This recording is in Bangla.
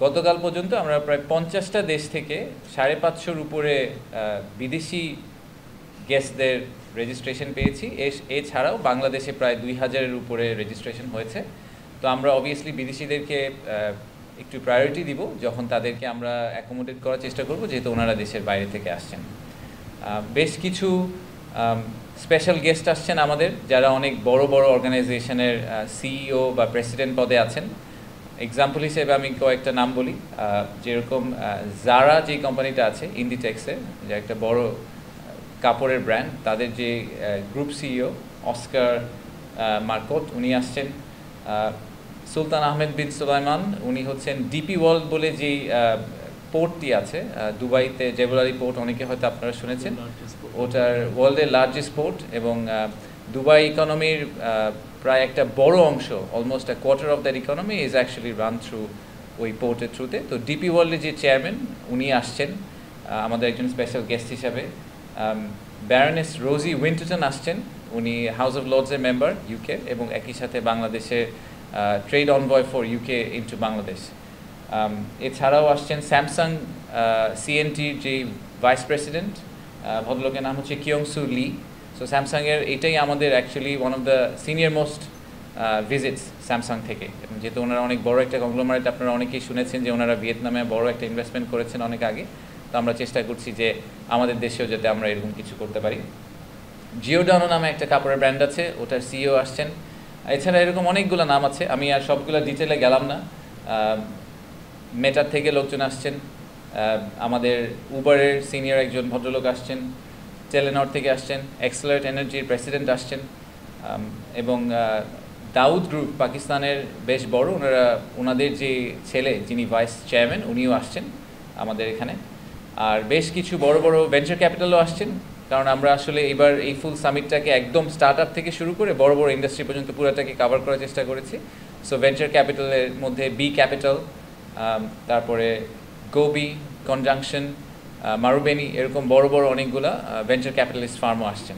গতকাল পর্যন্ত আমরা প্রায় 50টা দেশ থেকে 550-র উপরে বিদেশি গেস্টদের রেজিস্ট্রেশন পেয়েছি। এছাড়াও বাংলাদেশে প্রায় 2000-এর উপরে রেজিস্ট্রেশন হয়েছে। তো আমরা অবভিয়াসলি বিদেশিদেরকে একটু প্রায়োরিটি দিব যখন তাদেরকে আমরা অ্যাকোমোডেট করার চেষ্টা করব, যেহেতু ওনারা দেশের বাইরে থেকে আসছেন। বেশ কিছু স্পেশাল গেস্ট আসছেন আমাদের, যারা অনেক বড় বড় অর্গানাইজেশনের সিইও বা প্রেসিডেন্ট পদে আছেন। এক্সাম্পল হিসেবে আমি কয়েকটা নাম বলি, যেরকম জারা যে কোম্পানিটা আছে ইন্ডিটেক্সের, যে একটা বড় কাপড়ের ব্র্যান্ড, তাদের যে গ্রুপ সিইও অস্কার মার্কট উনি আসছেন। সুলতান আহমেদ বিন সুলাইমান উনি হচ্ছেন ডিপি ওয়ার্ল্ড বলে যেই পোর্টটি আছে দুবাইতে, জেবুলারি পোর্ট, অনেকে হয়তো আপনারা শুনেছেন, ওটার ওয়ার্ল্ডের লার্জেস্ট পোর্ট, এবং দুবাই ইকোনমির প্রায় একটা বড় অংশ, almost a quarter of that economy is actually run through ওই পোর্টের থ্রুতে। তো ডিপি ওয়ার্ল্ডের যে চেয়ারম্যান উনি আসছেন আমাদের একজন স্পেশাল গেস্ট হিসাবে। ব্যারনেস রোজি উইন্টারটন আসছেন, উনি হাউস অফ লর্ডসের মেম্বার ইউকে, এবং একই সাথে বাংলাদেশের trade envoy for UK into Bangladesh. এছাড়াও আসছেন স্যামসাং সিএনটির যে ভাইস প্রেসিডেন্ট, ভদ্রলোকের নাম হচ্ছে কিয়ংসু লি। সো স্যামসাংয়ের এটাই আমাদের actually one of the senior most visits Samsung থেকে, এবং যেহেতু ওনারা অনেক বড় একটা কংগ্লোমারেট, আপনারা অনেকেই শুনেছেন যে ওনারা ভিয়েতনামে বড় একটা ইনভেস্টমেন্ট করেছেন অনেক আগে। তো আমরা চেষ্টা করছি যে আমাদের দেশেও যাতে আমরা এরকম কিছু করতে পারি। জিওডানো নামে একটা কাপড়ের ব্র্যান্ড আছে, ওটার সিইও আসছেন। এছাড়া এরকম অনেকগুলো নাম আছে, আমি আর সবগুলো ডিটেলে গেলাম না। মেটার থেকে লোকজন আসছেন, আমাদের উবারের সিনিয়র একজন ভদ্রলোক আসছেন, টেলেনর থেকে আসছেন, এক্সেলারেট এনার্জির প্রেসিডেন্ট আসছেন, এবং দাউদ গ্রুপ পাকিস্তানের বেশ বড়, ওনাদের যে ছেলে যিনি ভাইস চেয়ারম্যান উনিও আসছেন আমাদের এখানে। আর বেশ কিছু বড় বড় ভেঞ্চার ক্যাপিটালও আসছেন, কারণ আমরা আসলে এবার এই ফুল সামিটটাকে একদম স্টার্ট আপ থেকে শুরু করে বড় বড় ইন্ডাস্ট্রি পর্যন্ত পুরোটাকে কভার করার চেষ্টা করেছি। সো ভেঞ্চার ক্যাপিটালের মধ্যে বি ক্যাপিটাল, তারপরে গোবি, কনজাংশন, মারুবেনি, এরকম বড় বড় অনেকগুলা ভেঞ্চার ক্যাপিটালিস্ট ফার্মও আসছেন।